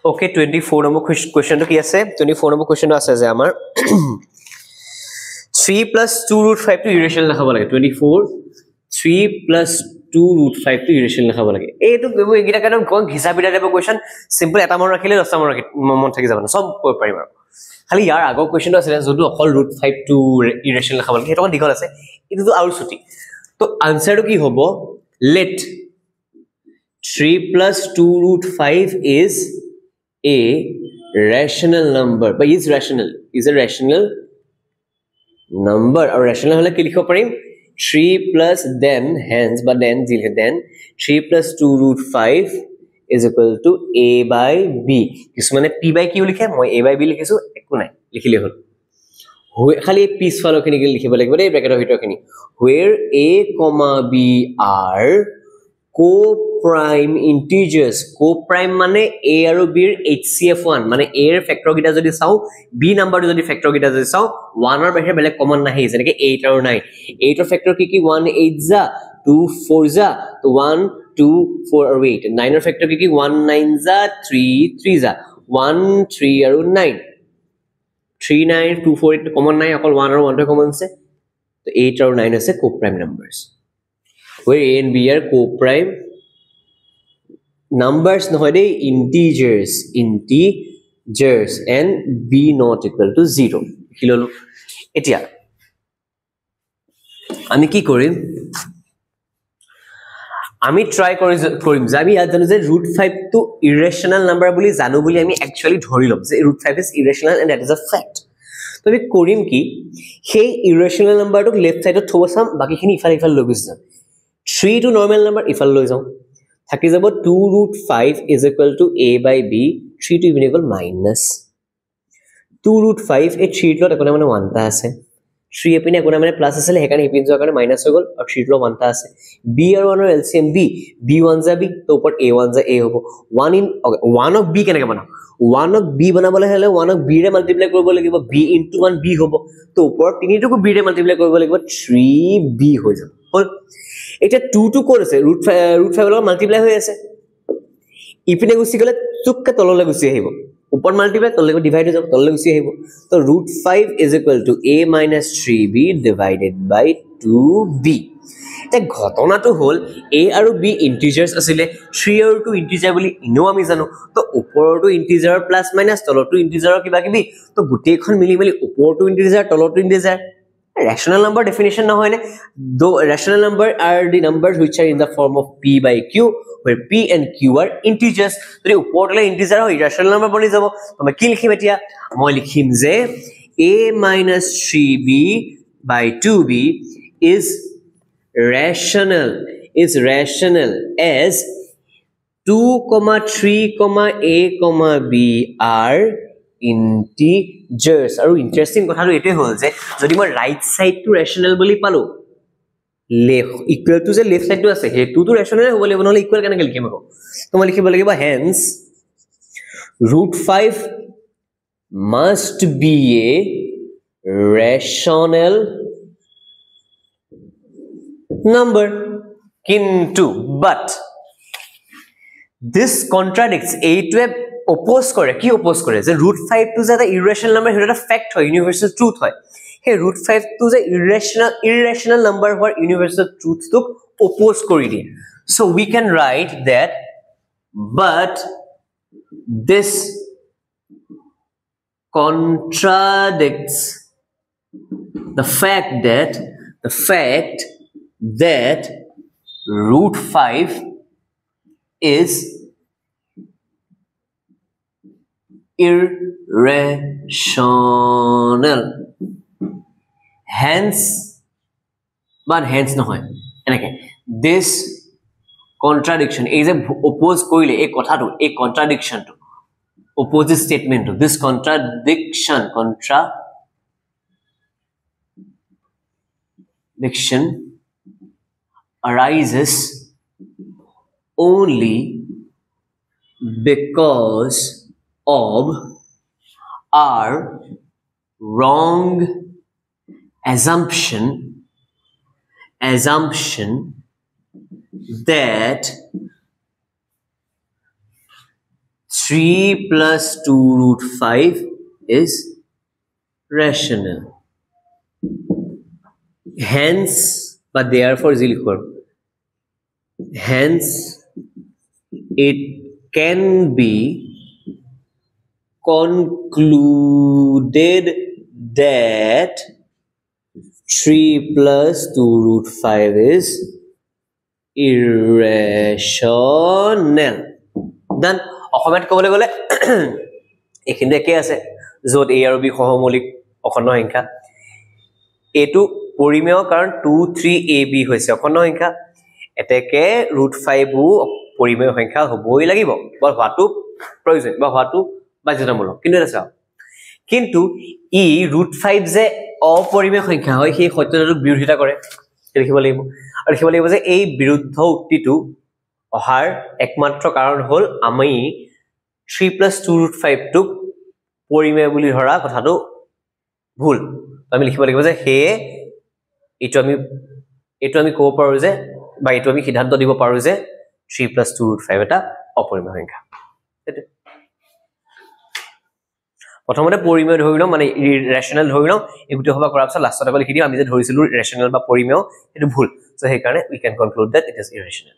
Okay, 24 number question to ki ase 24 number question ase je amar 3 plus 2 root 5 to irrational likhaba lage 24 3 plus 2 root 5 to irrational likhaba lage ei to egita kana kon ghisa bida deba question simple eta mon rakhile 10 ta mon thaki jaba na sob koi parim ar khali yar agor question to asile jodu all root 5 to irrational likhaba lage eta kon dikhol ase itu to aru chuti to answer to ki hobo let 3 plus 2 root 5 is a rational number but is a rational number or rational hole ki likho parim 3 plus then hence but then 3 plus 2 root 5 is equal to a by b kismane p by q likhe moi a by b likhisu ekku nai likhile hol khali piece follow khini likhiba lagbe ei bracket hitor khini where a comma b are co-prime integers co-prime mane a aru b er hcf1 mane a er factor gita jodi saw b number jodi factor gita jodi saw 1 or bahe bele common nahi jeneke 8 or 9 8 or factor ki 1 8 za 2 4 za to 1 2 4 or 8 9 or factor ki 1 9 za 3 3 za 1 3 aru 9 3 9 2 4 8 common nahi akol 1 or 1 to common se to 8 or 9 ase co-prime numbers where a and b are co-prime numbers no hoide integers and b not equal to 0 hilolo etia ami ki korim ami try korim je ami janu je root 5 to irrational number boli janu boli ami actually dhori lom je root 5 is irrational and that is a fact to ami korim ki hey irrational number to left side to thobasam baki khini ifal logis jam 3 to normal number ifal loi jaw thaki jabo 2 root 5 is equal to a by b 3 to even equal minus 2 root 5 e 3 lot ekona mane 1 ta ase 3 epine ekona mane plus asile hekane epin jo ekane minus hoi gol aur 3 lot 1 ta ase b aur 1 or lcm b 1 ja b to upor a 1 ja a hobo 1 in okay 1 of b kenake banao 1 of b banabole hale 1 of b re multiply koribo lagibo b into 1 b hobo to upor 3 to b re multiply koribo lagibo 3b hoi jabo hol এটা 2 to কৰিছে root 5 লগত multiply হৈ আছে ইপিনে গুছি গলে চুককে তললে গুছি আহিব উপৰ মাল্টিপ্লাই তললে ডিভাইড হৈ যাব তললে গুছি আহিব তো root 5 is equal to a minus 3b divided by 2b তে ঘটনাটো হল a আৰু b ইন্টিজাৰ্স আছিল 3 আৰু 2 ইন্টিজাৰ বুলি ইনো আমি জানো তো উপৰটো ইন্টিজাৰ প্লাস মাইনাস তলটো ইন্টিজাৰৰ কিবা কিবি তো গুটেইখন মিলি মিলি উপৰটো ইন্টিজার তলটো integer rational number definition na hoine though rational number are the numbers which are in the form of p by q where p and q are integers tore upor le integer hoy rational number bani jabo tome ki likhim etia moi likhim je a minus 3b by 2b is rational as 2 3 a b are integers aru interesting kotha ru ete hol je jodi moi right side to rational boli palo left equal to je left side to ase he to rational hobo lebo nole equal kana likhim ako to moi likhibo lagiba hence root 5 must be a rational number kintu but this contradicts a to oppose kore ki oppose kore je root 5 to the irrational number hota fact hoy universal truth hoy he root 5 to the irrational number where universal truth to oppose kori die so we can write that but this contradicts the fact that root 5 is irrational hence no hoy enake this contradiction is a oppose koile a kotha to a contradiction to opposite statement to this contradiction arises only because of our wrong assumption that 3 plus 2 root 5 is rational. Hence, but therefore is equal. Hence, it can be concluded that 3 plus 2 root 5 is irrational. Then, অসমত ক'বলৈ গ'লে এইখিনি একে আছে য'ত a আৰু b সহমৌলিক অখণ্ড সংখ্যা এটো পৰিমেয় কাৰণ 2 3 ab হৈছে অখণ্ড সংখ্যা এতেকে √5 ও পৰিমেয় সংখ্যা হ'বই লাগিব বা হোৱাটো প্ৰয়োজন বা হোৱাটো বাধ্যতামূলক কিন্তু এটা চাও কিন্তু ই √5 যে অপৰিমেয় সংখ্যা হয় সেই সত্যতাটোক বিৰোধিতা কৰে লিখিব লাগিব আৰু লিখিব লাগিব যে এই বিৰুদ্ধ উক্তিটো অহাৰ একমাত্ৰ কাৰণ হ'ল আমি 3 plus 2 root 5 টুক পৰিমেয় বুলি ধৰা কথাটো ভুল আমি লিখিব লাগিব যে হে এটো আমি ক'ব পাৰো যে বা এটো আমি সিদ্ধান্ত দিব পাৰো যে 3 plus 2 root 5 এটা অপৰিমেয় সংখ্যা প্ৰথমতে পৰিমেয় ধৰি লওঁ মানে ৰেশনাল ধৰি লওঁ এগুটি হবা কৰাৰ পিছত লাষ্টত আকৌ লিখি দিও আমি যে ধৰিছিলো ৰেশনাল বা পৰিমেয় এটো ভুল সো সেই কাৰণে we can conclude that it is irrational